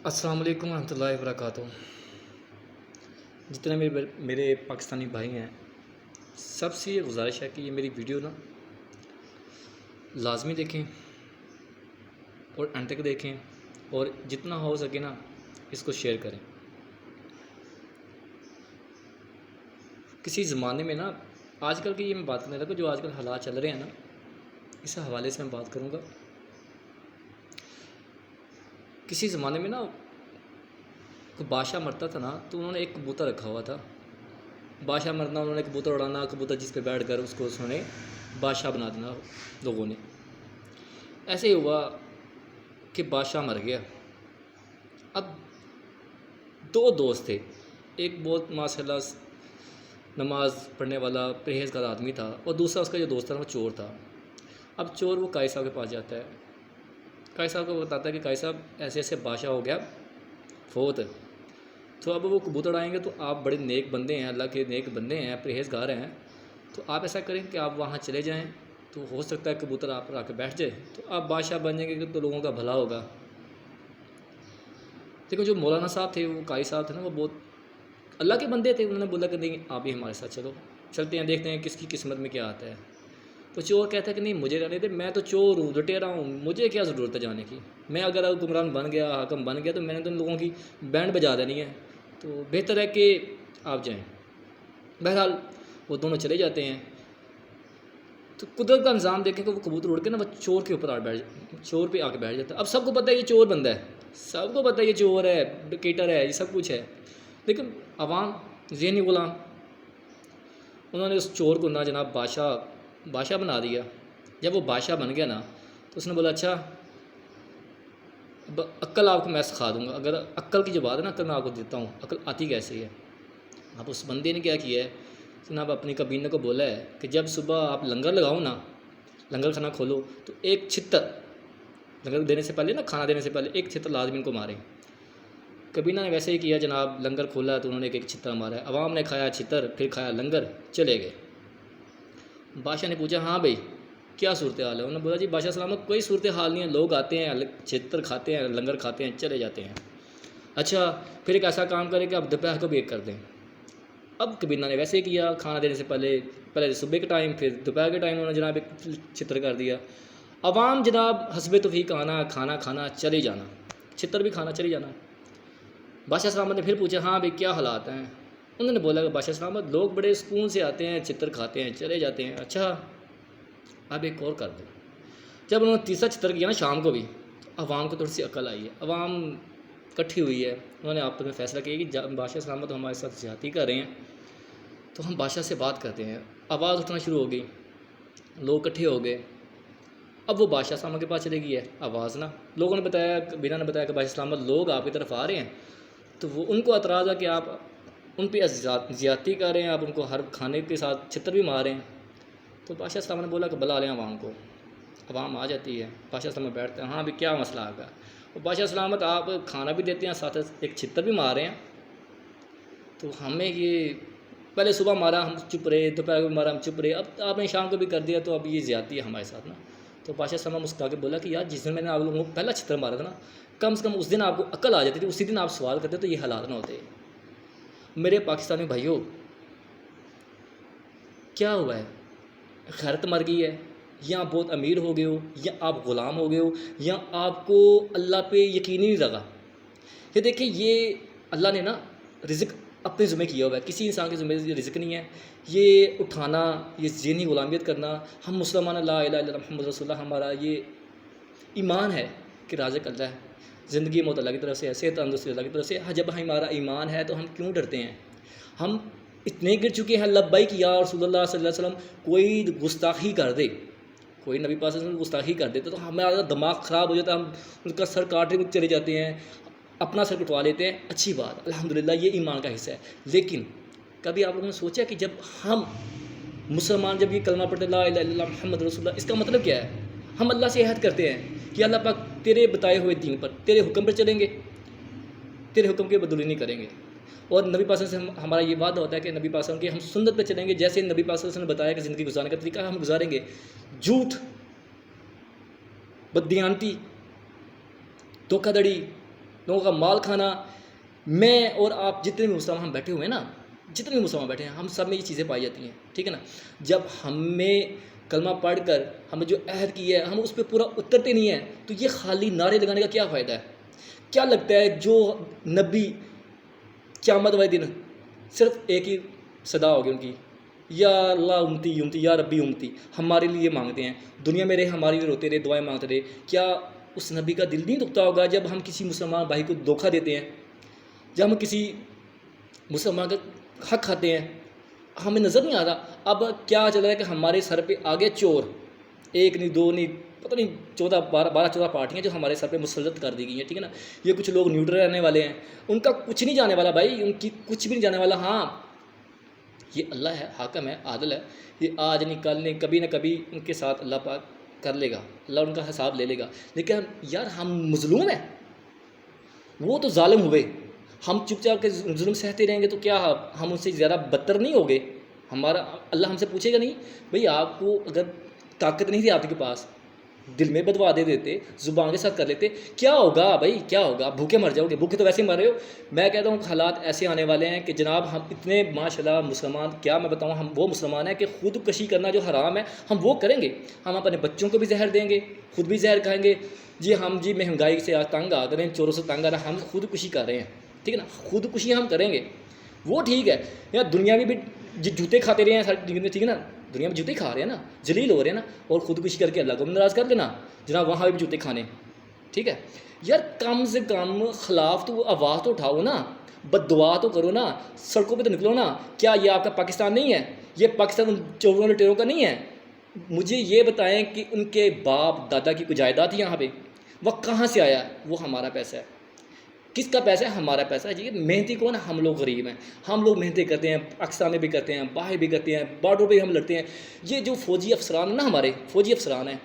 السلام علیکم ورحمۃ اللہ وبرکاتہ۔ جتنے میرے پاکستانی بھائی ہیں، سب سے یہ گزارش ہے کہ یہ میری ویڈیو لازمی دیکھیں اور انت تک دیکھیں، اور جتنا ہو سکے اس کو شیئر کریں۔ کسی زمانے میں آج کل کی یہ میں بات کرنے لگا، جو آج کل حالات چل رہے ہیں اس حوالے سے میں بات کروں گا۔ کسی زمانے میں کوئی بادشاہ مرتا تھا تو انہوں نے ایک کبوتر رکھا ہوا تھا۔ بادشاہ مرنا، انہوں نے کبوتر اڑانا، کبوتر جس پہ بیٹھ کر اس کو انہوں نے بادشاہ بنا دینا لوگوں نے۔ ایسے ہی ہوا کہ بادشاہ مر گیا۔ اب دو دوست تھے، ایک بہت ماشاءاللہ نماز پڑھنے والا پرہیزگار آدمی تھا، اور دوسرا اس کا جو دوست تھا وہ چور تھا۔ اب چور وہ قاضی صاحب کے پاس جاتا ہے، قاضی صاحب کو بتاتا ہے کہ قاضی صاحب ایسے ایسے بادشاہ ہو گیا فوت، تو اب وہ کبوتر اڑائیں گے، تو آپ بڑے نیک بندے ہیں، اللہ کے نیک بندے ہیں، پرہیزگار ہیں، تو آپ ایسا کریں کہ آپ وہاں چلے جائیں، تو ہو سکتا ہے کبوتر آپ پر آ کے بیٹھ جائے، تو آپ بادشاہ بن جائیں گے، تو لوگوں کا بھلا ہوگا۔ لیکن جو مولانا صاحب تھے، وہ قاضی صاحب تھے وہ بہت اللہ کے بندے تھے، انہوں نے بولا کہ نہیں، آپ بھی ہمارے ساتھ چلتے ہیں، دیکھتے ہیں کس کی قسمت میں کیا آتا ہے۔ تو چور کہتا ہے کہ نہیں، مجھے رہنے دے، میں تو چور ہوں، لٹیرا ہوں، مجھے کیا ضرورت ہے جانے کی، میں اگر حکمران بن گیا، حاکم بن گیا، تو میں نے تو ان لوگوں کی بینڈ بجا دینی ہے، تو بہتر ہے کہ آپ جائیں۔ بہرحال وہ دونوں چلے جاتے ہیں، تو قدرت کا نظام دیکھیں کہ وہ کبوتر اڑ کے وہ چور کے اوپر چور پہ آ کے بیٹھ جاتا ہے۔ اب سب کو پتہ ہے یہ چور بندہ ہے، سب کو پتہ ہے یہ چور ہے، ڈکیٹر ہے، یہ سب کچھ ہے، لیکن عوام ذہنی غلام، انہوں نے اس چور کو جناب بادشاہ بنا دیا۔ جب وہ بادشاہ بن گیا تو اس نے بولا اچھا، اب عقل آپ کو میں سکھا دوں گا، اگر عقل کی جو بات ہے عقل میں آپ کو دیتا ہوں، عقل آتی کیسے ہے۔ اب اس بندے نے کیا کیا ہے، جناب اپنی کابینہ کو بولا ہے کہ جب صبح آپ لنگر لگاؤ لنگر کھانا کھولو، تو ایک چھتر لنگر دینے سے پہلے کھانا دینے سے پہلے ایک چھتر لازمی ان کو ماریں۔ کابینہ نے ویسے ہی کیا، جناب لنگر کھولا تو انہوں نے ایک چھتر مارا ہے، عوام نے کھایا چھتر، پھر کھایا لنگر، چلے گئے۔ بادشاہ نے پوچھا ہاں بھائی کیا صورتحال ہے، انہوں نے بولا جی بادشاہ سلامت، کوئی صورتحال نہیں ہے، لوگ آتے ہیں، چھتر کھاتے ہیں، لنگر کھاتے ہیں، چلے جاتے ہیں۔ اچھا پھر ایک ایسا کام کریں کہ اب دوپہر کو بھی ایک کر دیں۔ اب کابینہ نے ویسے ہی کیا، کھانا دینے سے پہلے صبح کے ٹائم، پھر دوپہر کے ٹائم انہوں نے جناب ایک چھتر کر دیا۔ عوام جناب حسب توفیق آنا، کھانا کھانا، چلے جانا، چھتر بھی کھانا، چلے جانا۔ بادشاہ سلامت نے پھر پوچھا ہاں بھائی کیا حالات ہیں، انہوں نے بولا کہ بادشاہ سلامت، لوگ بڑے سکون سے آتے ہیں، چھتر کھاتے ہیں، چلے جاتے ہیں۔ اچھا اب ایک اور کر دیں۔ جب انہوں نے تیسرا چھتر کیا شام کو بھی، عوام کو تھوڑی سی عقل آئی ہے، عوام اکٹھی ہوئی ہے، انہوں نے آپس میں فیصلہ کیا کہ جب بادشاہ سلامت ہمارے ساتھ زیادتی کر رہے ہیں تو ہم بادشاہ سے بات کرتے ہیں۔ آواز اٹھنا شروع ہو گئی، لوگ اکٹھے ہو گئے۔ اب وہ بادشاہ سلامت کے پاس چلے گئی ہے آواز لوگوں نے بتایا، کابینہ نے بتایا کہ بادشاہ سلامت لوگ آپ کی طرف آ رہے ہیں، تو وہ ان کو اعتراض ہے کہ آپ ان پہ زیادتی کر رہے ہیں، آپ ان کو ہر کھانے کے ساتھ چھتر بھی مار رہے ہیں۔ تو بادشاہ سلامت نے بولا کہ بلا لیں عوام کو۔ عوام آ جاتی ہے، بادشاہ سلامت بیٹھتے ہیں، ہاں ابھی کیا مسئلہ آ گیا۔ اور بادشاہ سلامت آپ کھانا بھی دیتے ہیں، ساتھ ایک چھتر بھی مار رہے ہیں، تو ہمیں یہ پہلے صبح مارا ہم چپ رہے، دوپہر کو مارا ہم چپ رہے، اب آپ نے شام کو بھی کر دیا، تو اب یہ زیادتی ہے ہمارے ساتھ تو بادشاہ سلامت مسکرا کے بولا کہ یار جس دن میں نے آپ لوگوں کو پہلا چھتر مارا تھا کم سے کم اس دن آپ کو عقل آ جاتی تھی، اسی دن آپ سوال کرتے تو یہ حالات نہ ہوتے۔ میرے پاکستانی بھائیوں، کیا ہوا ہے، خیرت مر گئی ہے، یا بہت امیر ہو گئے ہو، یا آپ غلام ہو گئے ہو، یا آپ کو اللہ پہ یقین ہی نہیں لگا۔ یہ دیکھیں، یہ اللہ نے رزق اپنے ذمہ کیا ہوا ہے، کسی انسان کے ذمہ یہ رزق نہیں ہے، یہ اٹھانا، یہ ذہنی غلامیت کرنا۔ ہم مسلمان لا الہ الا اللہ محمد رسول اللہ، ہمارا یہ ایمان ہے کہ رازق اللہ ہے، زندگی موت اللہ کی طرف سے ہے، صحت تندرستی اللہ کی طرف سے ہے۔ جب ہمارا ایمان ہے تو ہم کیوں ڈرتے ہیں؟ ہم اتنے گر چکے ہیں لبیک یا رسول اللہ صلی اللہ علیہ وسلم، کوئی گستاخی کر دے، کوئی نبی پاک صلی اللہ علیہ وسلم گستاخی کر دیتے تو ہمارا دماغ خراب ہو جاتا ہے، ہم ان کا سر کاٹنے کو چلے جاتے ہیں، اپنا سر کٹوا لیتے ہیں۔ اچھی بات، الحمدللہ یہ ایمان کا حصہ ہے، لیکن کبھی آپ لوگوں نے سوچا کہ جب ہم مسلمان جب یہ کلمہ پڑھتے ہیں لا الہ الا اللہ محمد رسول اللہ، اس کا مطلب کیا ہے؟ ہم اللہ سے عہد کرتے ہیں کہ اللہ پاک تیرے بتائے ہوئے دین پر، تیرے حکم پر چلیں گے، تیرے حکم کی بدولی نہیں کریں گے، اور نبی پاک صلی اللہ علیہ وسلم ہمارا یہ وعدہ ہوتا ہے کہ نبی پاک صلی اللہ علیہ وسلم کی ہم سنت پہ چلیں گے، جیسے نبی پاک صلی اللہ علیہ وسلم نے بتایا کہ زندگی گزارنے کا طریقہ ہم گزاریں گے۔ جھوٹ، بددیانتی، دھوکہ دھڑی، لوگوں کا مال کھانا. میں اور آپ جتنے بھی مسلمان ہم بیٹھے ہوئے ہیں نا، جتنے بھی مسلمان بیٹھے ہیں، ہم سب میں یہ چیزیں پائی جاتی ہیں، ٹھیک ہے نا. جب ہمیں کلمہ پڑھ کر ہم نے جو عہد کی ہے ہم اس پہ پورا اترتے نہیں ہیں، تو یہ خالی نعرے لگانے کا کیا فائدہ ہے؟ کیا لگتا ہے جو نبی قیامت والے دن صرف ایک ہی صدا ہوگی ان کی، یا اللہ امتی امتی، یا ربی امتی، ہمارے لیے مانگتے ہیں، دنیا میں رہے ہمارے لیے روتے رہے، دعائیں مانگتے رہے. کیا اس نبی کا دل نہیں دکھتا ہوگا جب ہم کسی مسلمان بھائی کو دھوکہ دیتے ہیں، جب ہم کسی مسلمان کا حق کھاتے ہیں؟ ہمیں نظر نہیں آ رہا. اب کیا چل رہا ہے کہ ہمارے سر پہ آگے چور، ایک نہیں دو نہیں، پتہ نہیں 14 پارٹیاں جو ہمارے سر پہ مسلط کر دی گئی ہیں، ٹھیک ہے نا. یہ کچھ لوگ نیوٹرل رہنے والے ہیں، ان کا کچھ نہیں جانے والا بھائی، ان کی کچھ بھی نہیں جانے والا. ہاں یہ اللہ ہے، حاکم ہے، عادل ہے، یہ آج نہیں کل نہیں کبھی نہ کبھی ان کے ساتھ اللہ پاک کر لے گا، اللہ ان کا حساب لے لے گا. لیکن یار ہم مظلوم ہیں، وہ تو ظالم ہوئے، ہم چپ چاپ کے ظلم سہتے رہیں گے تو کیا ہم ان سے زیادہ بدتر نہیں ہوگے؟ ہمارا اللہ ہم سے پوچھے گا نہیں بھئی آپ کو اگر طاقت نہیں تھی آپ کے پاس، دل میں بدوا دے دیتے، زبان کے ساتھ کر لیتے، کیا ہوگا بھائی؟ کیا ہوگا؟ بھوکے مر جاؤ گے، بھوکے تو ویسے ہی مر رہے ہو. میں کہتا ہوں کہ حالات ایسے آنے والے ہیں کہ جناب ہم اتنے ماشاءاللہ مسلمان، کیا میں بتاؤں، ہم وہ مسلمان ہیں کہ خود کشی کرنا جو حرام ہے ہم وہ کریں گے. ہم اپنے بچوں کو بھی زہر دیں گے، خود بھی زہر کھائیں گے. ہم مہنگائی سے تنگ آ رہے ہیں، چوروں سے تنگ آ رہے ہیں، ہم خود کشی کر رہے ہیں، ٹھیک ہے نا. خود کشی ہم کریں گے وہ ٹھیک ہے. یا دنیا میں بھی جوتے کھاتے رہے ہیں ساری، ٹھیک ہے نا، دنیا میں جوتے کھا رہے ہیں نا، ذلیل ہو رہے ہیں نا، اور خودکشی کر کے اللہ کو بھی ناراض کر لینا جناب، وہاں بھی جوتے کھانے، ٹھیک ہے. یار کم سے کم خلاف تو آواز تو اٹھاؤ نا، بد دعا تو کرو نا، سڑکوں پہ تو نکلو نا. کیا یہ آپ کا پاکستان نہیں ہے؟ یہ پاکستان ان چوروں لٹیروں کا نہیں ہے؟ مجھے یہ بتائیں کہ ان کے باپ دادا کی کوئی جائیداد تھی یہاں پہ؟ وہ کہاں سے آیا؟ وہ ہمارا پیسہ ہے. کس کا پیسہ ہے؟ ہمارا پیسہ ہے جی. محنتی کون ہے؟ ہم لوگ غریب ہیں، ہم لوگ محنتیں کرتے ہیں، پاکستان میں بھی کرتے ہیں، باہر بھی کرتے ہیں، بارڈروں پہ ہم لڑتے ہیں. یہ جو فوجی افسران ہیں نا، ہمارے فوجی افسران ہیں،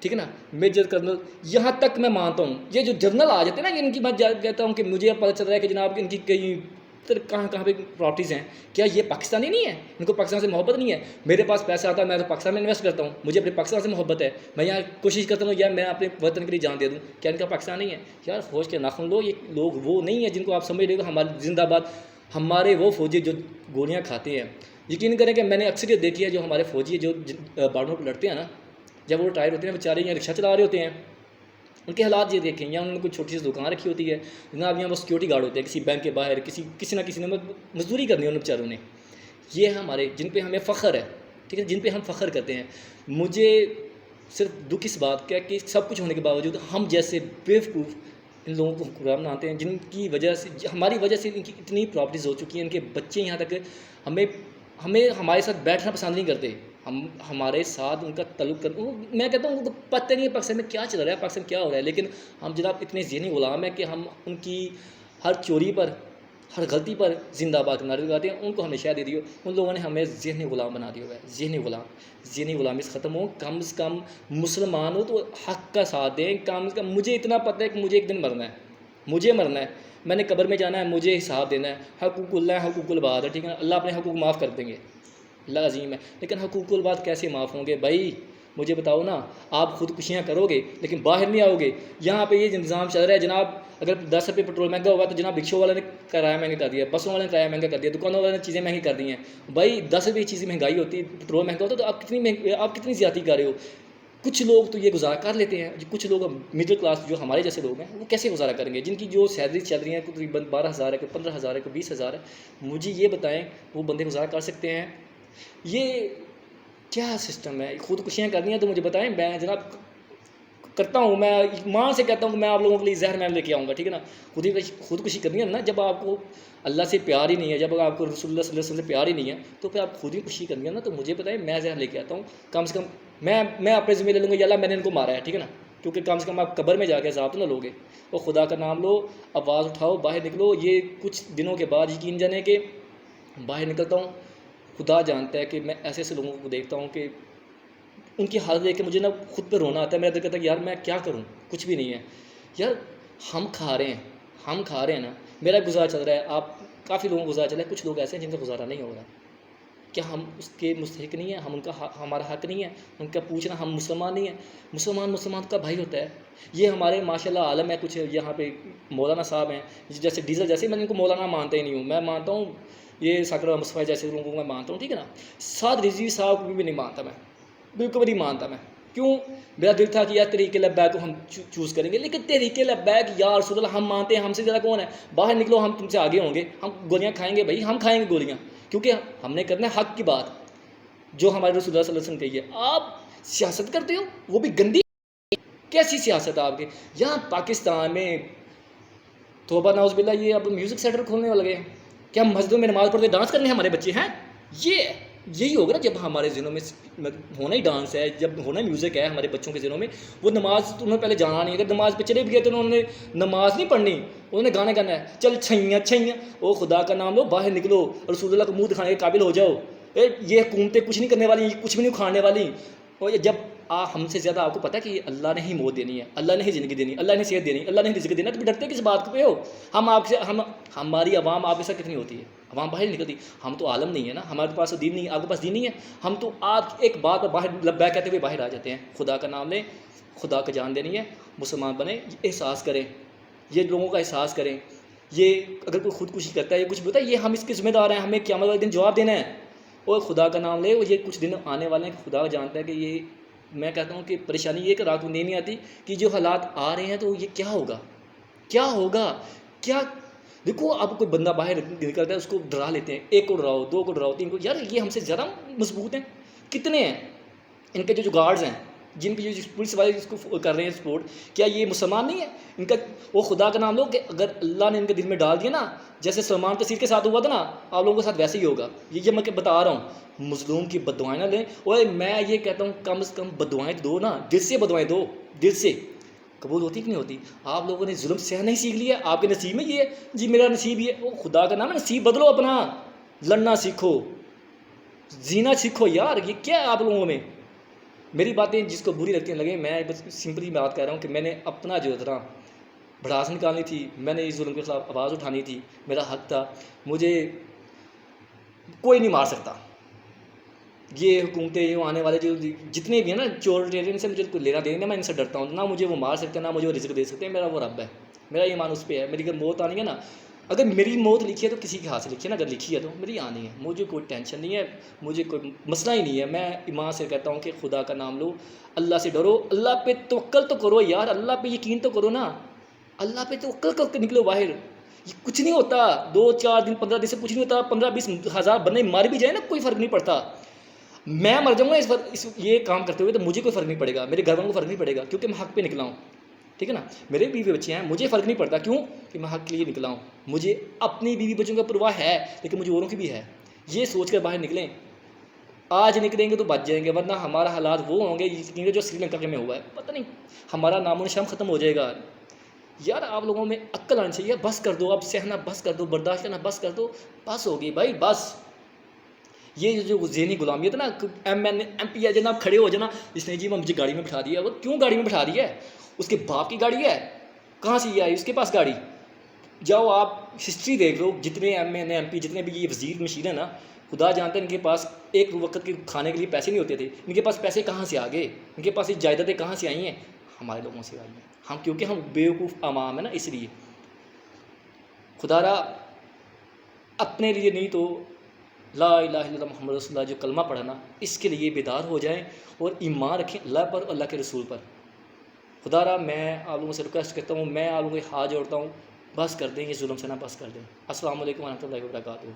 ٹھیک ہے نا، میجر کرنل، یہاں تک میں مانتا ہوں یہ جو جنرل آ جاتے ہیں نا، ان کی میں کہتا ہوں کہ مجھے پتہ چل رہا ہے کہ جناب ان کی کئی کہاں کہاں پہ پراپرٹیز ہیں. کیا یہ پاکستانی نہیں ہے؟ ان کو پاکستان سے محبت نہیں ہے؟ میرے پاس پیسہ آتا ہے میں تو پاکستان میں انویسٹ کرتا ہوں، مجھے اپنے پاکستان سے محبت ہے، میں یہاں کوشش کرتا ہوں یار میں اپنے وطن کے لیے جان دے دوں. کیا ان کا پاکستان نہیں ہے؟ یار فوج کے ناخن لو. یہ لوگ وہ نہیں ہیں جن کو آپ سمجھ رہے ہو ہمارے زندہ باد، ہمارے وہ فوجی جو گولیاں کھاتے ہیں. یقین کریں کہ میں نے اکثر یہ دیکھی ہے، جو ہمارے فوجی جو بارڈروں پہ لڑتے ہیں نا، جب وہ ٹائر ہوتے ہیں بیچارے یا رکشہ چلا رہے ہوتے ہیں، ان کے حالات یہ دیکھیں، یا انہوں نے کوئی چھوٹی سی دکان رکھی ہوتی ہے جناب، یہاں وہ سیکورٹی گارڈ ہوتے ہیں کسی بینک کے باہر، کسی نہ کسی نے مزدوری کرنی ہے ان بیچاروں نے. یہ ہمارے جن پہ ہمیں فخر ہے، ٹھیک ہے، جن پہ ہم فخر کرتے ہیں. مجھے صرف دکھ اس بات کا کہ سب کچھ ہونے کے باوجود ہم جیسے بیوقوف ان لوگوں کو حکمران بناتے ہیں، جن کی وجہ سے، ہماری وجہ سے ان کی اتنی پراپرٹیز ہو چکی ہیں، ان کے بچے یہاں تک ہمارے ساتھ بیٹھنا پسند نہیں کرتے، ہمارے ساتھ ان کا تعلق میں کہتا ہوں ان کو پتہ نہیں ہے پاکستان میں کیا چل رہا ہے، پاکستان کیا ہو رہا ہے. لیکن ہم جناب اتنے ذہنی غلام ہیں کہ ہم ان کی ہر چوری پر، ہر غلطی پر زندہ باد نعرے لگاتے ہیں. ان کو ہمیشہ دے دیو، ان لوگوں نے ہمیں ذہنی غلام بنا دیا ہوا ہے. ذہنی غلامی سے ختم ہو. کم سے کم مسلمان ہو تو حق کا ساتھ دیں. کم سے کم مجھے اتنا پتہ ہے کہ مجھے ایک دن مرنا ہے، مجھے مرنا ہے، میں نے قبر میں جانا ہے، مجھے حساب دینا ہے. حقوق اللہ حقوق العباد ہے، ٹھیک ہے نا، اللہ اپنے حقوق معاف کر دیں گے، اللہ عظیم ہے. لیکن حقوق العباد کیسے معاف ہوں گے بھائی؟ مجھے بتاؤ نا. آپ خودکشیاں کرو گے لیکن باہر نہیں آؤ گے. یہاں پہ یہ نظام چل رہا ہے جناب، اگر 10 روپے پیٹرول مہنگا ہوگا تو جناب رکشوں والے نے کرایہ مہنگا کر دیا، بسوں والے نے کرایہ مہنگا کر دیا، دکانوں والے نے چیزیں مہنگی کر دی ہیں. بھائی 10 روپے چیزیں مہنگائی ہوتی ہے، پیٹرول مہنگا ہوتا ہے، تو آپ کتنی زیادتی کر رہے ہو. کچھ لوگ تو یہ گزارا کر لیتے ہیں، کچھ لوگ مڈل کلاس جو ہمارے جیسے لوگ ہیں وہ کیسے گزارا کریں گے، جن کی جو سیلری چل رہی ہیں تقریباً 12,000 ہے، کوئی 15,000 ہے، کوئی 20,000 ہے. مجھے یہ بتائیں وہ بندے گزارا کر سکتے ہیں؟ یہ کیا سسٹم ہے؟ خودکشیاں کرنی ہیں تو مجھے بتائیں، میں جناب کرتا ہوں، میں ماں سے کہتا ہوں کہ میں آپ لوگوں کے لیے زہر میں لے کے آؤں گا، ٹھیک ہے نا. خودکشی کرنی ہے نا جب آپ کو اللہ سے پیار ہی نہیں ہے، جب آپ کو رسول اللہ صلی اللہ علیہ وسلم سے پیار ہی نہیں ہے، تو پھر آپ خود ہی کشی کرنی ہے نا. تو مجھے بتائیں، میں زہر لے کے آتا ہوں، کم سے کم میں اپنے ذمہ لے لوں گا، یا اللہ میں نے ان کو مارا ہے، ٹھیک ہے نا. کیونکہ کم سے کم آپ قبر میں جا کے عذاب تو نہ لوگے. اور خدا کا نام لو، آواز اٹھاؤ، باہر نکلو. یہ کچھ دنوں کے بعد یقین جانے کہ باہر نکلتا ہوں، خدا جانتا ہے کہ میں ایسے ایسے لوگوں کو دیکھتا ہوں کہ ان کی حالت دیکھ کے مجھے نا خود پہ رونا آتا ہے. میرا دل کہتا ہے کہ یار میں کیا کروں، کچھ بھی نہیں ہے. یار ہم کھا رہے ہیں نا، میرا گزارا چل رہا ہے، آپ کافی لوگوں کو گزارا چل رہا ہے، کچھ لوگ ایسے ہیں جن کا گزارا نہیں ہو رہا. کیا ہم اس کے مستحق نہیں ہیں؟ ہم ان کا ہمارا حق نہیں ہے ان کا پوچھنا؟ ہم مسلمان نہیں ہیں؟ مسلمان کا بھائی ہوتا ہے. یہ ہمارے ماشاء اللہ عالم ہے. کچھ یہاں پہ مولانا صاحب ہیں جیسے ڈیزل جیسے، میں ان کو مولانا مانتا ہی نہیں ہوں. میں مانتا ہوں یہ ساکر مصطفیٰ جیسے لوگوں کو میں مانتا ہوں، ٹھیک ہے نا. سعد رضوی صاحب کو بھی نہیں مانتا میں، بالکل بھی نہیں مانتا میں. کیوں؟ میرا دل تھا کہ یار تحریک لبیک کو ہم چوز کریں گے، لیکن تحریک لبیک یا رسول اللہ ہم مانتے ہیں، ہم سے زیادہ کون ہے؟ باہر نکلو، ہم تم سے آگے ہوں گے. ہم گولیاں کھائیں گے بھائی، ہم کھائیں گے گولیاں، کیونکہ ہم نے کرنا ہے حق کی بات جو ہمارے رسول اللہ صلی اللہ علیہ وسلم کہی ہے. آپ سیاست کرتے ہو، وہ بھی گندی. کیسی سیاست ہے آپ کی؟ یہاں پاکستان میں توبہ نعوذ باللہ یہ اب میوزک سینٹر کھولنے لگے ہیں. کیا ہم مسجدوں میں نماز پڑھتے ڈانس کرنے ہمارے بچے ہیں؟ یہی ہوگا نا جب ہمارے ذہنوں میں ہونا ہی ڈانس ہے، جب ہونا ہی میوزک ہے ہمارے بچوں کے ذہنوں میں. وہ نماز تو انہوں نے پہلے جانا نہیں. اگر نماز پہ چلے بھی گئے تو انہوں نے نماز نہیں پڑھنی، انہوں نے گانے گانا ہے. چل چھیاں چھیاں، او خدا کا نام لو، باہر نکلو، رسول اللہ کو منہ دکھانے کے قابل ہو جاؤ. یہ حکومتیں کچھ نہیں کرنے والی، کچھ بھی نہیں کھانے والی. اور جب ہم سے زیادہ آپ کو پتہ ہے کہ اللہ نے ہی موت دینی ہے، اللہ نے ہی زندگی دینی، اللہ نے صحت دینی، اللہ نے رزق دینا، تو ڈرتے کس بات پہ ہو؟ ہم آپ سے ہماری عوام آپ کے ساتھ کتنی ہوتی ہے؟ عوام باہر نکلتی. ہم تو عالم نہیں ہے نا، ہمارے پاس تو دین نہیں ہے، آپ کے پاس دین نہیں ہے. ہم تو آپ ایک بات پر باہر لبیک کہتے ہوئے باہر آ جاتے ہیں. خدا کا نام لیں، خدا کا جان دینی ہے، مسلمان بنیں، احساس کریں، یہ لوگوں کا احساس کریں. یہ اگر کوئی خودکشی کرتا ہے یا کچھ بھی ہوتا ہے، یہ ہم اس کے ذمہ دار ہیں، ہمیں قیامت والے دن جواب دینا ہے. اور خدا کا نام لے. اور یہ کچھ دن آنے والے ہیں کہ خدا جانتا ہے کہ یہ، میں کہتا ہوں کہ پریشانی یہ کہ رات کو نیند نہیں آتی کہ جو حالات آ رہے ہیں تو یہ کیا ہوگا، کیا ہوگا، کیا. دیکھو اب کوئی بندہ باہر نکلتا ہے، اس کو ڈرا لیتے ہیں، 1 کو ڈراؤ، 2 کو ڈراؤ، 3 کو. یار یہ ہم سے زیادہ مضبوط ہیں. کتنے ہیں ان کے جو گارڈز ہیں، جن کی جو پولیس والے اس کو کر رہے ہیں سپورٹ، کیا یہ مسلمان نہیں ہے ان کا؟ وہ خدا کا نام لو کہ اگر اللہ نے ان کے دل میں ڈال دیا نا، جیسے سلمان کثیر کے ساتھ ہوا تھا نا، آپ لوگوں کے ساتھ ویسے ہی ہوگا. یہ میں بتا رہا ہوں، مظلوم کی بد دعائیں نہ لیں. اور میں یہ کہتا ہوں کم از کم بد دعائیں دو نا، دل سے بد دعائیں دو، دل سے. قبول ہوتی کہ نہیں ہوتی؟ آپ لوگوں نے ظلم سہ نہیں سیکھ لیا، آپ کے نصیب میں یہ ہے. جی میرا نصیب یہ ہے. وہ خدا کا نام ہے، نصیب بدلو اپنا، لڑنا سیکھو، جینا سیکھو. یار یہ کیا ہے آپ لوگوں میں؟ میری باتیں جس کو بری لگتی ہیں لگیں، میں بس سمپلی بات کر رہا ہوں کہ میں نے اپنا جو ذرا بھڑاس نکالنی تھی، میں نے اس ظلم کے خلاف آواز اٹھانی تھی، میرا حق تھا. مجھے کوئی نہیں مار سکتا. یہ حکومتیں، یہ آنے والے جو جتنے بھی ہیں نا چور ٹیرین سے مجھے کوئی لینا دینا، میں ان سے ڈرتا ہوں. نہ مجھے وہ مار سکتے ہیں، نہ مجھے وہ رزق دے سکتے ہیں. میرا وہ رب ہے، میرا ایمان اس پہ ہے. میری اگر موت آنی ہے نا، اگر میری موت لکھی ہے تو کسی کے ہاتھ سے لکھی ہے نا، اگر لکھی ہے تو میری آنی ہے. مجھے کوئی ٹینشن نہیں ہے، مجھے کوئی مسئلہ ہی نہیں ہے. میں ایمان سے کہتا ہوں کہ خدا کا نام لو، اللہ سے ڈرو، اللہ پہ توکل تو کرو یار، اللہ پہ یقین تو کرو نا، اللہ پہ توکل کر کے نکلو باہر. یہ کچھ نہیں ہوتا، 2-4 دن 15 دن سے کچھ نہیں ہوتا. 15-20 ہزار بندے مار بھی جائے نا، کوئی فرق نہیں پڑتا. میں مر جاؤں گا یہ کام کرتے ہوئے تو مجھے کوئی فرق نہیں پڑے گا، میرے گھر والوں کو فرق نہیں پڑے گا، کیونکہ میں حق پہ نکلا ہوں. ٹھیک ہے نا. میرے بیوی بچے ہیں، مجھے فرق نہیں پڑتا. کیوں؟ کہ میں حق کے لیے نکلا ہوں. مجھے اپنی بیوی بچوں کا پرواہ ہے، لیکن مجھے اوروں کی بھی ہے. یہ سوچ کر باہر نکلیں. آج نکلیں گے تو بچ جائیں گے، ورنہ ہمارا حالات وہ ہوں گے جو سری لنکا کے میں ہوا ہے. پتہ نہیں ہمارا نام و نشان ختم ہو جائے گا. یار آپ لوگوں میں عقل آنی چاہیے. بس کر دو، اب سہنا بس کر دو، برداشت کرنا بس کر دو. بس ہوگی بھائی، بس. یہ جو ذہنی غلامی ہے نا، ایم پی ہے جناب کھڑے ہو جانا، اس نے جی وہ مجھے گاڑی میں بٹھا دیا. وہ کیوں گاڑی میں بٹھا دیا ہے؟ اس کے باپ کی گاڑی ہے، کہاں سے یہ آئی اس کے پاس گاڑی؟ جاؤ آپ ہسٹری دیکھ لو، جتنے ایم پی، جتنے بھی یہ وزیر مشیر ہیں نا، خدا جانتا ہے ان کے پاس ایک وقت کے کھانے کے لیے پیسے نہیں ہوتے تھے. ان کے پاس پیسے کہاں سے آ گئے؟ ان کے پاس یہ جائیدادیں کہاں سے آئی ہیں؟ ہمارے لوگوں سے آئی ہیں. ہم کیونکہ ہم بیوقوف عوام ہیں نا، اس لیے. خدا را اپنے لیے نہیں تو لا الہ الا اللہ محمد رسول اللہ جو کلمہ پڑھنا، اس کے لیے بیدار ہو جائیں اور ایمان رکھیں اللہ پر، اللہ کے رسول پر. خدا را میں آپ لوگوں سے ریکویسٹ کرتا ہوں، میں آپ لوگوں کے ہاتھ جوڑتا ہوں، بس کر دیں یہ ظلم سے نا، بس کر دیں. السلام علیکم ورحمۃ اللہ وبرکاتہ.